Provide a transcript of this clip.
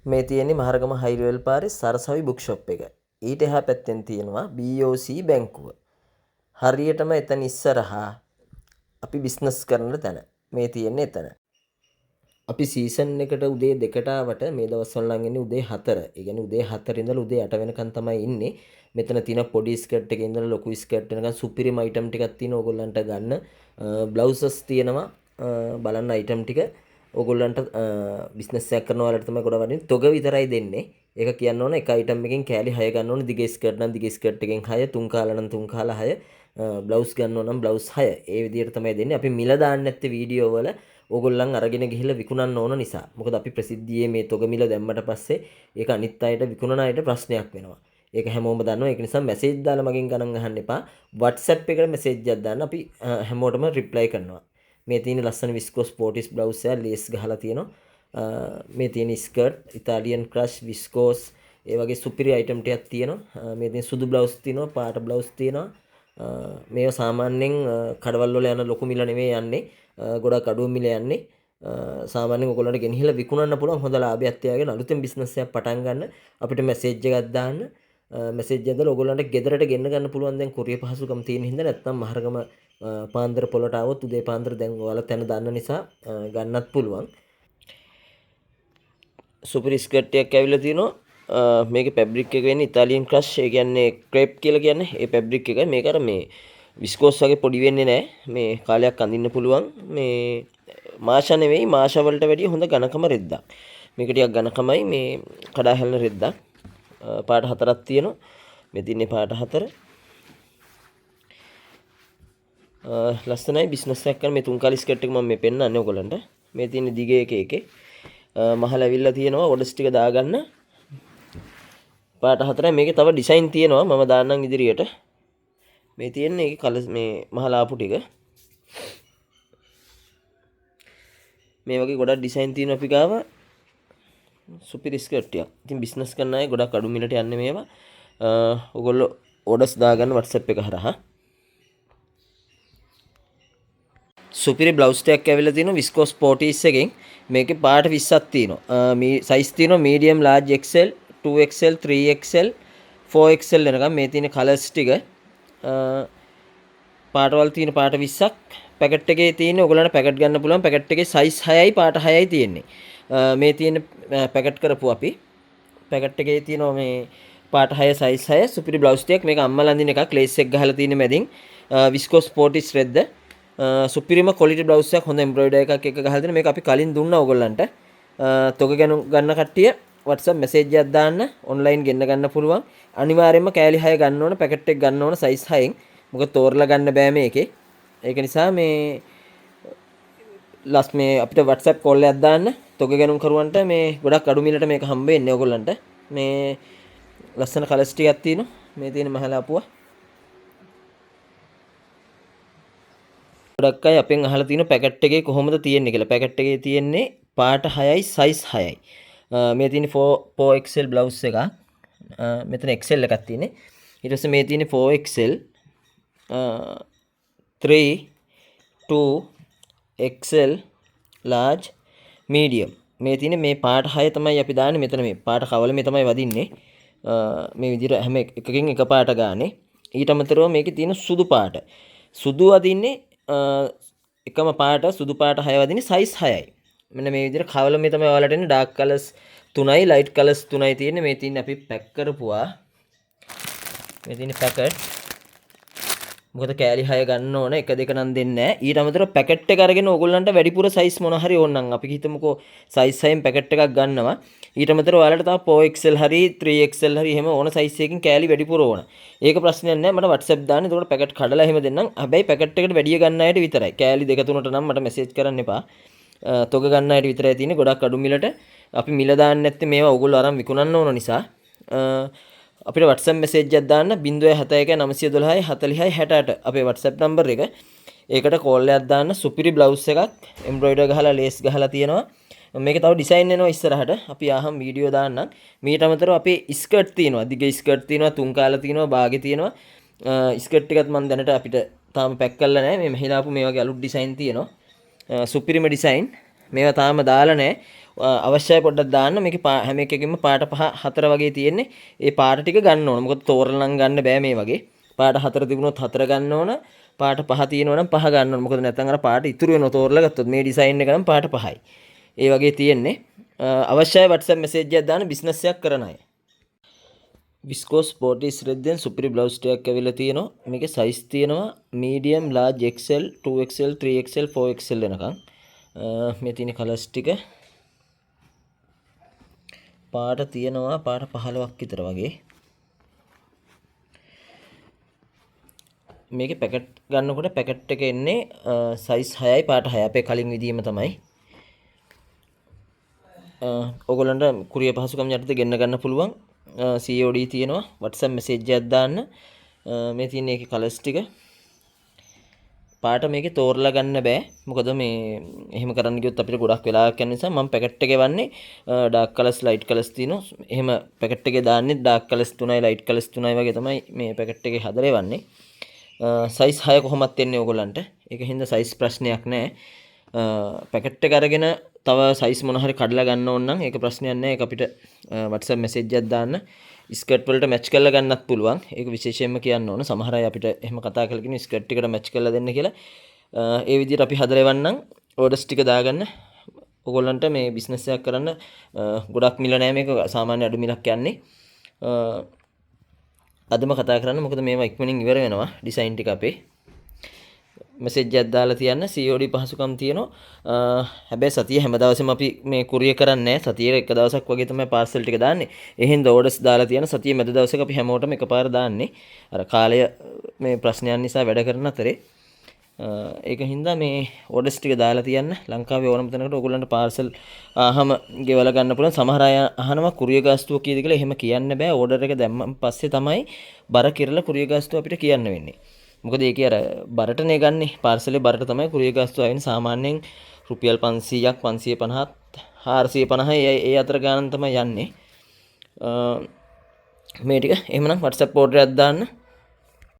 මේ තියෙන්නේ මහරගම හයිරවෙල් පාරේ සරසවි බුක් ෂොප් එක. ඊට එහා පැත්තෙන් තියෙනවා BOC බැංකුව. හරියටම එතන ඉස්සරහා අපි බිස්නස් කරන තැන. මේ තියෙන්නේ එතන. අපි සීසන් එකට උදේ 2ට ආවට මේ දවස්වල නම් ඉන්නේ උදේ 4. ඒ කියන්නේ උදේ 4 ඉඳලා උදේ 8 වෙනකන් තමයි ඉන්නේ. මෙතන තියෙන පොඩි ස්කර්ට් එකේ ඉඳලා ලොකු ස්කර්ට් වෙනකන් සුපිරිම අයිටම් ටිකක් තියෙනවා ඕගොල්ලන්ට ගන්න. බ්ලවුසස් තියෙනවා බලන්න අයිටම් ටික. ඕගොල්ලන්ට බිස්නස් එකක් කරන වලට තමයි ගොඩ වටින්නේ. තොග විතරයි දෙන්නේ. ඒක කියන්න ඕන එක අයිටම් එකකින් කෑලි 6 ගන්න ඕන. දිග ස්කර්ට් නම් දිග ස්කර්ට් එකෙන් 6, තුන් කාලා නම් තුන් කාලා 6. බ්ලවුස් ගන්න ඕන නම් බ්ලවුස් 6. ඒ විදිහට තමයි දෙන්නේ. අපි මිල දාන්න නැත්තේ වීඩියෝ වල ඕගොල්ලන් අරගෙන ගිහිල්ලා විකුණන්න ඕන නිසා. මොකද අපි ප්‍රසිද්ධියේ මේ තොග මිල දැම්මට පස්සේ ඒක අනිත් අයට විකුණන අයට ප්‍රශ්නයක් වෙනවා. ඒක හැමෝම දන්නවා. ඒක නිසා මැසේජ් දාලා මගෙන් ගණන් අහන්න එපා. WhatsApp එකට මැසේජ් එකක් දාන්න අපි හැමෝටම රිප්ලයි කරනවා. මේ තියෙන ලස්සන විස්කෝස් ස්පෝටිස් බ්ලවුස් එක ලේස් ගහලා තියෙනවා. මේ තියෙන ස්කර්ට් ඉතාලියන් ක්‍රෂ් විස්කෝස් ඒ වගේ සුපිරි අයිටම් ටිකක් තියෙනවා. මේ තියෙන සුදු බ්ලවුස් තියෙනවා, පාට බ්ලවුස් තියෙනවා. මේවා සාමාන්‍යයෙන් කඩවල් වල යන ලොකු මිල නෙමෙයි යන්නේ. ගොඩක් අඩුව මිල යන්නේ. සාමාන්‍යයෙන් ඔයගොල්ලන්ට ගෙනහිලා විකුණන්න පුළුවන් හොඳ ලාභයක් තියාගෙන අලුතෙන් බිස්නස් එකක් පටන් ගන්න අපිට මැසේජ් එකක් දාන්න. මැසේජ් එකක් දාලා ඔයගොල්ලන්ට ගෙදරට ගෙන්න ගන්න පුළුවන් දැන් කුරිය පහසුකම් තියෙන හින්දා නැත්නම් මහරගම පාන්දර පොළට આવොත් උදේ පාන්දර දැන් ඔයාලා තැන දන්න නිසා ගන්නත් පුළුවන්. සුපිරි ස්කර්ට් එකක් ඇවිල්ලා තිනවා. මේකේ ෆැබ්‍රික් එක වෙන්නේ ඉතාලියන් ක්‍රෂ්. ඒ කියන්නේ ක්‍රේප් කියලා කියන්නේ ඒ ෆැබ්‍රික් එක. මේක අර මේ විස්කෝස් වගේ පොඩි වෙන්නේ නැහැ. මේ කාලයක් අඳින්න පුළුවන්. මේ මාෂා නෙවෙයි, මාෂා වලට වැඩිය හොඳ ඝනකම රෙද්දක්. මේක ටිකක් ඝනකමයි. මේ කඩා හැලෙන රෙද්දක්. පාට 4ක් තියෙනවා. මේ තින්නේ පාට 4. ලස්සනයි බිස්නස් එකක් කරන මේ තුන්කාලි ස්කර්ට් එක මම මේ පෙන්නන්නේ ඔයගලන්ට. මේ තියෙන්නේ දිග එකේ මහල ඇවිල්ලා තියෙනවා ඔඩස් ටික දාගන්න. පාට 4යි. මේකේ තව ඩිසයින් තියෙනවා මම දාන්නම් ඉදිරියට. මේ තියෙන්නේ ඒකේ කලර් මේ මහල ආපු ටික. මේ වගේ ගොඩක් ඩිසයින් තියෙනවා අපි ගාව. සුපිරි ස්කර්ට් එකක්. ඉතින් බිස්නස් කරන අය ගොඩක් අඩු මිලට යන්නේ මේවා. ඔයගොල්ලෝ ඕඩර්ස් දාගන්න WhatsApp එක හරහා. සුපිරි බ්ලවුස් ටයක් ඇවිල්ලා තියෙනවා විස්කෝස් ස්පෝටිස් එකෙන්. මේකේ පාට 20ක් තියෙනවා. මේ සයිස් තියෙනවා medium, large, XL, 2XL, 3XL, 4XL වෙනකම් මේ තියෙන කලර්ස් ටික. පාටවල තියෙන පාට 20ක්. පැකට් එකේ තියෙන්නේ ඔයගොල්ලන්ට පැකට් ගන්න පුළුවන්. පැකට් එකේ සයිස් 6යි පාට 6යි තියෙන්නේ. මේ තියෙන පැකට් කරපු අපි පැකට් එකේ තියෙනවා මේ පාට 6 සයිස් 6 සුපිරි බ්ලවුස් ටිකක්. මේක අම්මලා අඳින එකක්. ලේස් එක ගහලා තියෙන මැදින් විස්කෝස් ස්පෝටිස් රෙද්ද. සුපිරිම ක්වොලිටි බ්ලවුස් එකක්. හොඳ එම්බ්‍රොයිඩර් එකක් ගහලා දෙන මේක අපි කලින් දුන්නා ඔයගොල්ලන්ට. තොග ගන්න කට්ටිය WhatsApp මැසේජ් එකක් දාන්න ඔන්ලයින් ගෙන්න ගන්න පුළුවන්. අනිවාර්යයෙන්ම කෑලි 6 ගන්න ඕන, පැකට් එක ගන්න ඕන සයිස් 6න්. මොකද තෝරලා ගන්න බෑ මේකේ. ඒක නිසා මේ මේ අපිට WhatsApp කෝල් එකක් දාන්න. තොග ගැනුම් කරුවන්ට මේ ගොඩක් අඩු මිලට මේක හම්බ වෙන්නේ ඔයගොල්ලන්ට. මේ ලස්සන කලර්ස් ටිකක් තියෙනවා. මේ තියෙන මහලාපුවා. ගොඩක් අය අපෙන් අහලා තියෙන පැකට් එකේ කොහොමද තියෙන්නේ කියලා. පැකට් එකේ තියෙන්නේ පාට 6යි සයිස් 6යි. මේ තියෙන්නේ 4XL බ්ලවුස් එකක්. මෙතන XL එකක් තියෙන්නේ. ඊට පස්සේ මේ තියෙන්නේ 4XL 3 2XL large medium. මේ තියෙන්නේ මේ පාට 6 තමයි අපි දාන්නේ මෙතන මේ පාට කවල මේ තමයි වදින්නේ. මේ විදිහට හැම එකකින් එක පාට ගානේ. ඊට අමතරව මේකේ තියෙන සුදු පාට. සුදු වදින්නේ එකම පාට සුදු පාට 6 වදින්නේ සයිස් 6යි. මෙන්න මේ විදිහට කවල මේ තමයි ඔයාලට එන්නේ ඩාර්ක් කලර්ස් 3යි ලයිට් කලර්ස් 3යි තියෙන්නේ. මේ තියෙන්නේ අපි පැක් කරපුවා. මේ තියෙන්නේ පැකට්. මොකද කෑලි 6 ගන්න ඕන, එක දෙක නම් දෙන්නේ නැහැ. ඊට අමතරව පැකට් එක අරගෙන ඕගොල්ලන්ට වැඩිපුර සයිස් මොන හරි ඕන නම් අපි හිතමුකෝ සයිස් 6න් පැකට් එකක් ගන්නවා. ඊට අමතරව ඔයාලට තව 4XL හරි 3XL හරි එහෙම ඕන සයිස් එකකින් කෑලි වැඩිපුර ඕන. ඒක ප්‍රශ්නයක් නැහැ. මට WhatsApp දාන්න. එතකොට පැකට් කඩලා එහෙම දෙන්නම්. හැබැයි පැකට් එකට වැඩිය ගන්න අයට විතරයි. කෑලි 2 3ට නම් මට මැසේජ් කරන්න එපා. තොග ගන්න අයට විතරයි තියෙන්නේ. ගොඩක් අඩු මිලට අපි මිල දාන්නේ නැත්තේ මේවා ඕගොල්ලෝ අරන් විකුණන්න ඕන නිසා. අපිට WhatsApp message එකක් දාන්න 071 912 40 68 අපේ WhatsApp number එක. ඒකට call එකක් දාන්න. සුපිරි blouse එකක් embroider ගහලා lace ගහලා තියෙනවා. මේකේ තව design එනවා ඉස්සරහට. අපි ආහම් වීඩියෝ දාන්නම්. මීට අමතරව අපේ skirt තියෙනවා. දිග skirt තියෙනවා, තුන් කාලා තියෙනවා, බාගේ තියෙනවා. skirt එකත් මම දැනට අපිට තාම පැක් කරලා නැහැ. මේ මෙහිලාපු මේ වගේ අලුත් design තියෙනවා. සුපිරිම design. මේවා තාම දාලා නැහැ. අවශ්‍යයි පොඩ්ඩක් දාන්න. මේකේ හැම එකකින්ම පාට 4 වගේ තියෙන්නේ. ඒ පාට ටික ගන්න ඕන. මොකද තෝරලා නම් ගන්න බෑ මේ වගේ. පාට 4 තිබුණොත් 4 ගන්න ඕන. පාට 5 තියෙනවා නම් 5 ගන්න ඕන. මොකද නැත්නම් අර පාට ඉතුරු වෙනවා තෝරලා ගත්තොත්. මේ ඩිසයින් එක නම් පාට 5යි. ඒ වගේ තියෙන්නේ. අවශ්‍යයි WhatsApp message එකක් දාන්න බිස්නස් එකක් කරන අය. විස්කෝස් ස්පෝර්ටි ස්රෙද්දෙන් සුපිරි බ්ලවුස් ටිකක් ඇවිල්ලා තියෙනවා. මේකේ සයිස් තියෙනවා medium, large, XL, 2XL, 3XL, 4XL වෙනකම්. මේ තියෙන කලර්ස් ටික පාට තියෙනවා පාට 15ක් විතර වගේ. මේකේ පැකට් ගන්නකොට පැකට් එක එන්නේ සයිස් 6යි පාට 6. අපේ කලින් විදියම තමයි. ඔයගොල්ලන්ට කුරියර් පහසුකම් යටතේ ගෙන්න ගන්න පුළුවන්. COD තියෙනවා. WhatsApp message එකක් දාන්න. මේ තියෙන එකේ කලර්ස් ටික පාට මේකේ තෝරලා ගන්න බෑ. මොකද මේ එහෙම කරන්න ගියොත් අපිට ගොඩක් වෙලාවක් යන නිසා මම පැකට් එකේ වන්නේ ඩාර්ක් කලර්ස් ලයිට් කලර්ස් තියෙනවා. එහෙම පැකට් එකේ දාන්නේ ඩාර්ක් කලර්ස් 3යි ලයිට් කලර්ස් 3යි වගේ තමයි මේ පැකට් එකේ හදරේ වන්නේ. සයිස් 6 කොහොමත් එන්නේ ඕගොල්ලන්ට. ඒකින්ද සයිස් ප්‍රශ්නයක් නැහැ. පැකට් එක අරගෙන තව සයිස් මොන හරි කඩලා ගන්න ඕන නම් ඒක ප්‍රශ්නයක් නැහැ. ඒක අපිට WhatsApp message එකක් දාන්න ස්කර්ට් වලට මැච් කරලා ගන්නත් පුළුවන්. ඒක විශේෂයෙන්ම කියන්න ඕන. සමහර අය අපිට එහෙම කතා කරලා කියන ස්කර්ට් එකට මැච් කරලා දෙන්න කියලා. ඒ විදිහට අපි හදලා එවන්නම් ඕඩර්ස් ටික දාගන්න. ඔයගොල්ලන්ට මේ බිස්නස් එකක් කරන්න ගොඩක් මිල නැහැ මේක සාමාන්‍ය අඩු මිලක් යන්නේ. අදම කතා කරන්න මොකද මේවා ඉක්මනින් ඉවර වෙනවා ඩිසයින් ටික අපේ. මෙසේජ් එකක් දාලා තියන්න COD පහසුකම් තියෙනවා. හැබැයි සතිය හැම දවසෙම අපි මේ කුරියර් කරන්නේ නැහැ. සතියේ එක දවසක් වගේ තමයි පාර්සල් ටික දාන්නේ. ඒ හින්දා ඕඩර්ස් දාලා තියන්න සතියේ මැද දවසක අපි හැමෝටම එකපාර දාන්නේ. අර කාලය මේ ප්‍රශ්නයන් නිසා වැඩ කරන අතරේ ඒක හින්දා මේ ඕඩර්ස් ටික දාලා තියන්න. ලංකාවේ ඕනම තැනකට ඔයගොල්ලන්ට පාර්සල් ආහම ගෙවලා ගන්න පුළුවන්. සමහර අය අහනවා කුරියර් ගාස්තුව කීයද කියලා. එහෙම කියන්න බෑ. ඕඩර් එක දැම්මන් පස්සේ තමයි බර කිරලා කුරියර් ගාස්තුව අපිට කියන්න වෙන්නේ. මොකද ඒකේ අර බරටනේ ගන්නෙ පාර්සලේ බරට තමයි කුරියර් ගාස්තුව ආවෙන්නේ. සාමාන්‍යයෙන් රුපියල් 500ක් 550ක් 450 ඒ අතර ගානක් තමයි යන්නේ. මේ ටික එහෙමනම් WhatsApp order එකක් දාන්න.